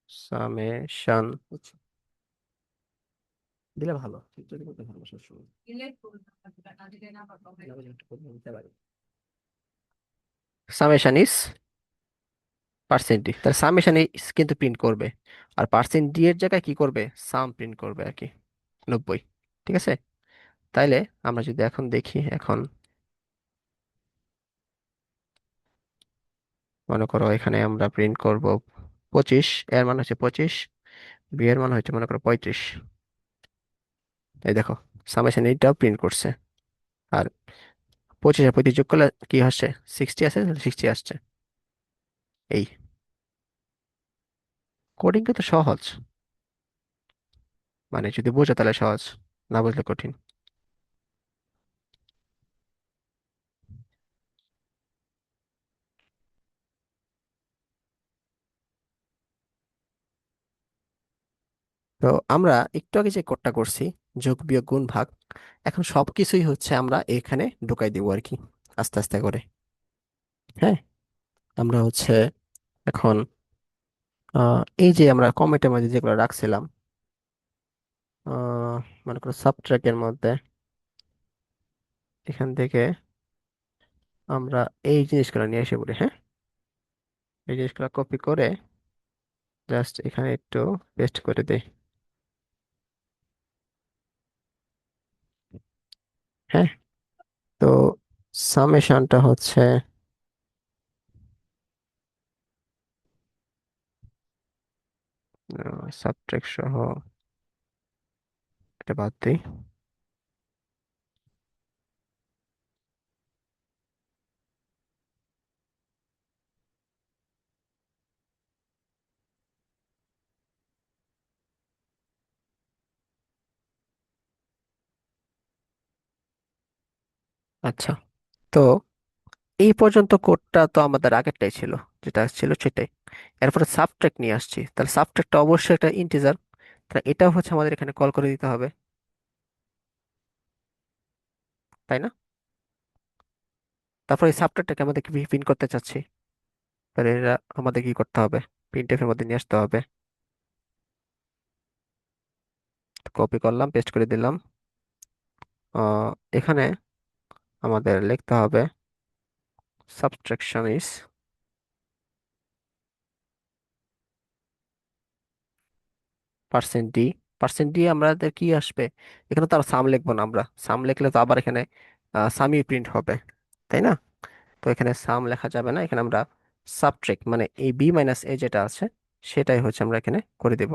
সামেশন দিলে ভালো, ঠিক যদি করতে ভালো সবসময় সামেশন ইজ পার্সেন্ট ডি, তাহলে সামেশন ইজ কিন্তু প্রিন্ট করবে, আর পার্সেন্ট ডি এর জায়গায় কি করবে, সাম প্রিন্ট করবে আর কি, 90। ঠিক আছে, তাইলে আমরা যদি এখন দেখি, এখন মনে করো এখানে আমরা প্রিন্ট করব 25, এর মান হচ্ছে 25, বি এর মান হচ্ছে মনে করো 35। এই দেখো সামেশন এইটাও প্রিন্ট করছে। আর 25 আর 35 যোগ করলে কি আসছে, 60 আছে, 60 আসছে। এই কোডিং কিন্তু সহজ, মানে যদি বোঝো তাহলে সহজ, না বুঝলে কঠিন। তো আমরা একটু আগে যে কোডটা করছি, যোগ বিয়োগ গুণ ভাগ, এখন সবকিছুই হচ্ছে আমরা এখানে ঢুকাই দিব আর কি, আস্তে আস্তে করে। হ্যাঁ, আমরা হচ্ছে এখন এই যে আমরা কমেন্টের মধ্যে যেগুলো রাখছিলাম, আহ মনে করো সাবট্র্যাকের মধ্যে, এখান থেকে আমরা এই জিনিসগুলো নিয়ে এসে পড়ি। হ্যাঁ, এই জিনিসগুলো কপি করে জাস্ট এখানে একটু পেস্ট করে দেই। হ্যাঁ, তো সামেশনটা হচ্ছে সাবট্রাক্ট সহ, এটা বাদ দিই। আচ্ছা, তো এই পর্যন্ত কোডটা তো আমাদের আগেরটাই ছিল, যেটা ছিল সেটাই। এরপরে সাবট্রাক্ট নিয়ে আসছি, তাহলে সাবট্রাক্টটা অবশ্যই একটা ইন্টিজার, তাহলে এটাও হচ্ছে আমাদের এখানে কল করে দিতে হবে, তাই না? তারপর এই সাবট্রাক্টটাকে আমাদের প্রিন্ট করতে চাচ্ছি, তাহলে এটা আমাদের কি করতে হবে, প্রিন্টএফ এর মধ্যে নিয়ে আসতে হবে। কপি করলাম, পেস্ট করে দিলাম। এখানে আমাদের লিখতে হবে subtraction is percent D. Percent D আমাদের কি আসবে, এখানে তো আর সাম লিখবো না, আমরা সাম লিখলে তো আবার এখানে সামই প্রিন্ট হবে, তাই না? তো এখানে সাম লেখা যাবে না, এখানে আমরা সাবট্রাক্ট মানে এই বি মাইনাস এ যেটা আছে সেটাই হচ্ছে আমরা এখানে করে দেব।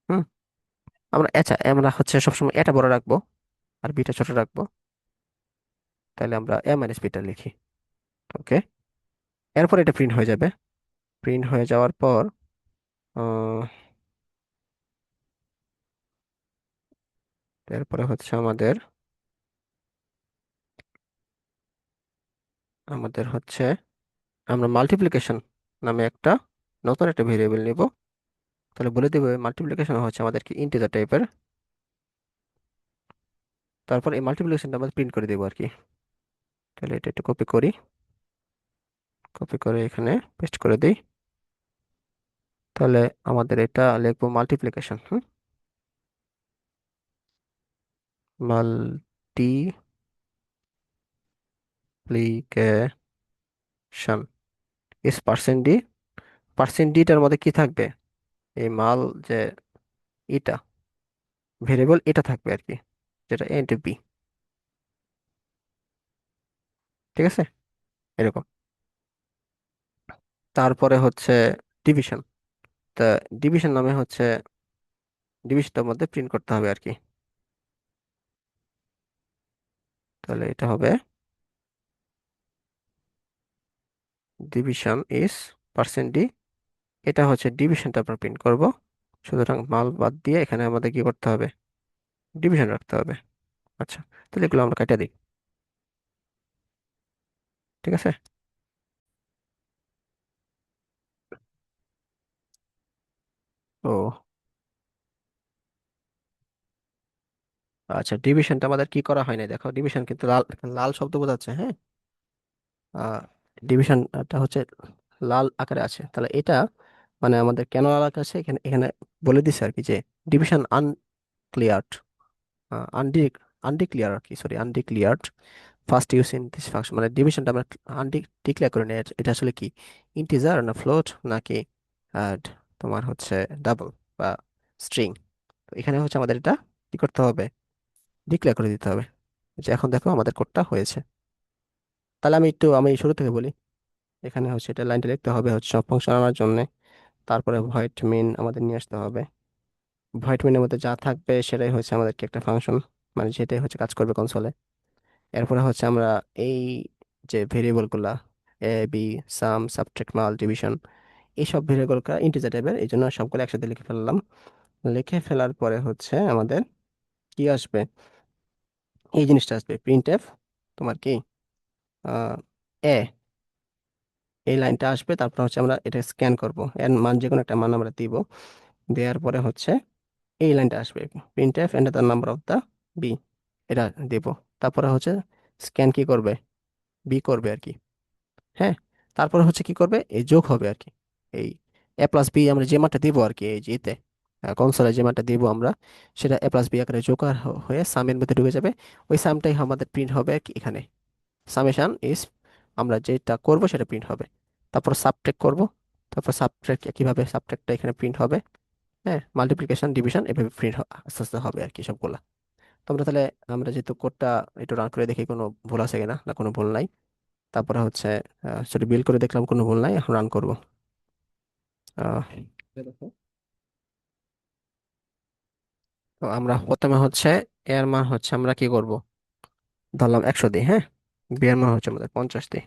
হুম, আমরা আচ্ছা, আমরা হচ্ছে সবসময় এটা বড় রাখবো আর বিটা ছোট রাখবো, তাহলে আমরা এ মাইনাস বিটা লিখি। ওকে, এরপর এটা প্রিন্ট হয়ে যাবে। প্রিন্ট হয়ে যাওয়ার পর এরপরে হচ্ছে আমাদের আমাদের হচ্ছে আমরা মাল্টিপ্লিকেশন নামে নতুন একটা ভেরিয়েবল নিব। তাহলে বলে দেবো মাল্টিপ্লিকেশন হচ্ছে আমাদের কি ইন্টিজার টাইপের। তারপর এই মাল্টিপ্লিকেশনটা আমরা প্রিন্ট করে দেবো আর কি। তাহলে এটা একটু কপি করি, কপি করে এখানে পেস্ট করে দিই। তাহলে আমাদের এটা লিখবো মাল্টিপ্লিকেশন। মাল্টিপ্লিকেশন ইস পার্সেন্ট ডি। পার্সেন্ট ডিটার মধ্যে কি থাকবে? এই মাল যে এটা ভেরিয়েবল এটা থাকবে আর কি, যেটা এ ইন্টু বি। ঠিক আছে, এরকম। তারপরে হচ্ছে ডিভিশন। তা ডিভিশন নামে হচ্ছে ডিভিশনটার মধ্যে প্রিন্ট করতে হবে আর কি। তাহলে এটা হবে ডিভিশন ইজ পার্সেন্ট ডি। এটা হচ্ছে ডিভিশনটা আমরা প্রিন্ট করব। সুতরাং মাল বাদ দিয়ে এখানে আমাদের কি করতে হবে? ডিভিশন রাখতে হবে। আচ্ছা, তাহলে এগুলো আমরা কেটে দিই। ঠিক আছে। ও আচ্ছা, ডিভিশনটা আমাদের কি করা হয় না, দেখো ডিভিশন কিন্তু লাল, লাল শব্দ বোঝাচ্ছে, হ্যাঁ। ডিভিশনটা হচ্ছে লাল আকারে আছে। তাহলে এটা মানে আমাদের কেন লাল আকারে আছে, এখানে এখানে বলে দিছে আর কি যে ডিভিশন আনক্লিয়ারড, আনডি আনডিক্লিয়ার আর কি, sorry undeclared first use in this function. মানে ডিভিশনটা আমরা ডিক্লেয়ার করে নিই এটা আসলে কি, ইন্টিজার না ফ্লোট নাকি আহ, তোমার হচ্ছে ডাবল বা স্ট্রিং। তো এখানে হচ্ছে আমাদের এটা কি করতে হবে? ডিক্লেয়ার করে দিতে হবে। যে এখন দেখো আমাদের কোডটা হয়েছে। তাহলে আমি শুরু থেকে বলি। এখানে হচ্ছে এটা লাইনটা লিখতে হবে হচ্ছে সব ফাংশন আনার জন্য। তারপরে ভয়েড মেইন আমাদের নিয়ে আসতে হবে। ভয়েড মেইনের মধ্যে যা থাকবে সেটাই হচ্ছে আমাদেরকে একটা ফাংশন, মানে যেটাই হচ্ছে কাজ করবে কনসোলে। এরপরে হচ্ছে আমরা এই যে ভেরিয়েবল গুলা এ বি, সাম, সাবট্রাক্ট, মাল, ডিভিশন, এইসব ভেরিয়েবল গুলা ইন্টিজার টাইপের, এই জন্য সবগুলো একসাথে লিখে ফেললাম। লিখে ফেলার পরে হচ্ছে আমাদের কি আসবে? এই জিনিসটা আসবে প্রিন্ট এফ, তোমার কি এ, এই লাইনটা আসবে। তারপর হচ্ছে আমরা এটা স্ক্যান করব, এর মান যে কোনো একটা মান আমরা দিব। দেওয়ার পরে হচ্ছে এই লাইনটা আসবে print f enter the number of the b, এটা দেব। তারপরে হচ্ছে স্ক্যান কি করবে? বি করবে আর কি। হ্যাঁ, তারপরে হচ্ছে কি করবে? এই যোগ হবে আর কি। এই এ প্লাস বি আমরা যে মানটা দিব আর কি, এই যে এতে কনসোলে যে মানটা দিব আমরা, সেটা এ প্লাস বি আকারে যোগ হয়ে সামের মধ্যে ঢুকে যাবে। ওই সামটাই আমাদের প্রিন্ট হবে আর কি এখানে। সামেশন ইজ, আমরা যেটা করব সেটা প্রিন্ট হবে। তারপর সাবট্রাক্ট করব। তারপর সাবট্রাক্ট কিভাবে, সাবট্রাক্টটা এখানে প্রিন্ট হবে। হ্যাঁ, মাল্টিপ্লিকেশন ডিভিশন এভাবে প্রিন্ট আস্তে আস্তে হবে আর কি সবগুলা। তোমরা তাহলে, আমরা যেহেতু কোডটা একটু রান করে দেখি কোনো ভুল আছে কিনা, না কোনো ভুল নাই। তারপরে হচ্ছে সেটা বিল করে দেখলাম কোনো ভুল নাই, এখন রান করব। দেখো, তো আমরা প্রথমে হচ্ছে এর মান হচ্ছে আমরা কি করব, ধরলাম 100 দিই, হ্যাঁ। বি এর মান হচ্ছে আমাদের 50 দিই।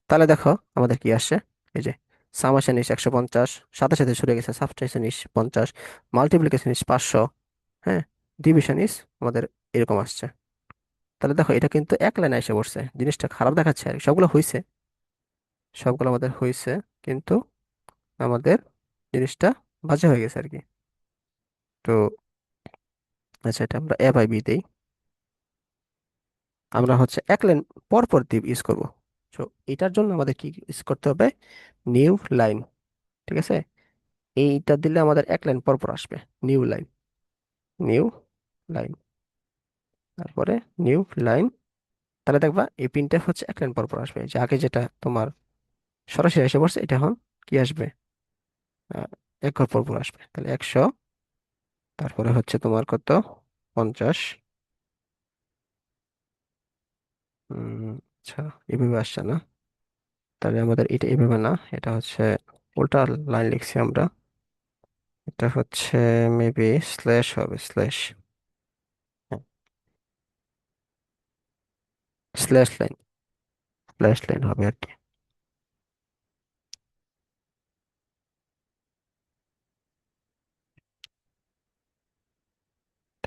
তাহলে দেখো আমাদের কি আসছে, এই যে সামেশন ইস 150, সাথে সাথে শুরু হয়ে গেছে সাবট্রাকশন ইস 50, মাল্টিপ্লিকেশন ইস 500, হ্যাঁ, ডিভিশন ইস আমাদের এরকম আসছে। তাহলে দেখো এটা কিন্তু এক লাইনে এসে পড়ছে, জিনিসটা খারাপ দেখাচ্ছে আর কি। সবগুলো হয়েছে, সবগুলো আমাদের হয়েছে, কিন্তু আমাদের জিনিসটা বাজে হয়ে গেছে আর কি। তো আচ্ছা, এটা আমরা এ বাই বি দেই। আমরা হচ্ছে এক লাইন পর পর দিই ইউজ করব। তো এটার জন্য আমাদের কি ইউজ করতে হবে? New line. ঠিক আছে, এইটা দিলে আমাদের এক লাইন পর পর আসবে। নিউ লাইন, নিউ লাইন, তারপরে নিউ লাইন। তাহলে দেখবা এই প্রিন্টএফ হচ্ছে এক লাইন পর পর আসবে। যে আগে যেটা তোমার সরাসরি এসে পড়ছে, এটা এখন কি আসবে? আহ, এক ঘর পর পর আসবে। তাহলে 100, তারপরে হচ্ছে তোমার কত, 50। আচ্ছা, এভাবে আসছে না। তাহলে আমাদের এটা এভাবে না, এটা হচ্ছে উল্টা লাইন লিখছি আমরা। এটা হচ্ছে মেবি স্ল্যাশ হবে, slash, slash line, slash line হবে আর কি।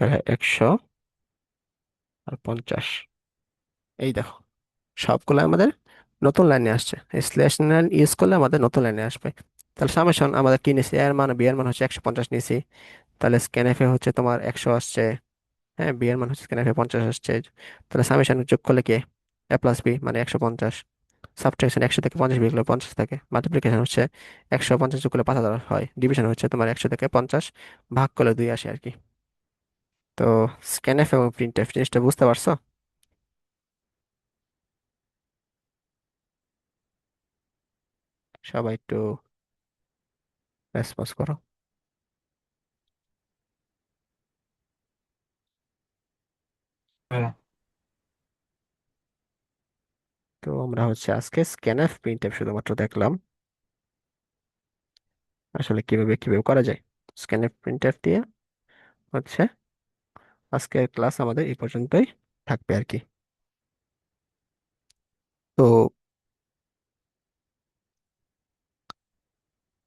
তাহলে 100 আর 50। এই দেখো, সবগুলো আমাদের নতুন লাইনে আসছে। স্ল্যাশ লাইন ইউজ করলে আমাদের নতুন লাইনে আসবে। তাহলে সামেশন আমাদের কি নিছি, এর মান বি এর মান হচ্ছে 150 নিছি। তাহলে স্ক্যান এ হচ্ছে তোমার 100 আসছে। হ্যাঁ, বি এর মান হচ্ছে স্ক্যান এ 50 আসছে। তাহলে সামেশন যোগ করলে কি, এ প্লাস বি মানে 150। সাবট্রাকশন 100 থেকে 50 বিয়োগ করলে 50 থাকে। মাল্টিপ্লিকেশন হচ্ছে 150 যোগ করলে 5000 হয়। ডিভিশন হচ্ছে তোমার 100 থেকে 50 ভাগ করলে 2 আসে আর কি। তো স্ক্যানএফ এবং প্রিন্টএফ জিনিসটা বুঝতে পারছো? সবাই একটু রেসপন্স করো। হ্যাঁ, তো আমরা হচ্ছে আজকে স্ক্যানএফ প্রিন্টএফ শুধুমাত্র দেখলাম আসলে কিভাবে কিভাবে করা যায়। স্ক্যানএফ প্রিন্টএফ দিয়ে হচ্ছে আজকের ক্লাস আমাদের এই পর্যন্তই থাকবে আর কি। তো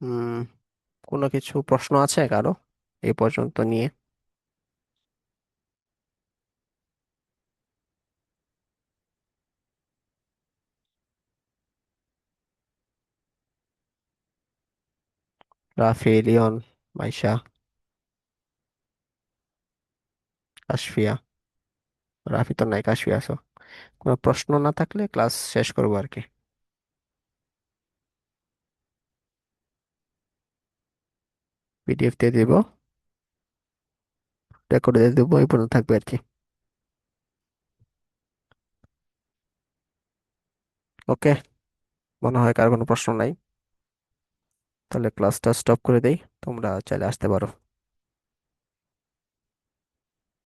উম কোনো কিছু প্রশ্ন আছে কারো এই পর্যন্ত নিয়ে? রাফি, লিওন, মাইশা, কাশফিয়া। রাফি তো নাই, কাশফিয়া আছো। কোনো প্রশ্ন না থাকলে ক্লাস শেষ করবো আর কি। পিডিএফ দিয়ে দিব, রেকর্ড দিয়ে দেবো, এই পর্যন্ত থাকবে আর কি। ওকে, মনে হয় কার কোনো প্রশ্ন নাই। তাহলে ক্লাসটা স্টপ করে দেই, তোমরা চাইলে আসতে পারো।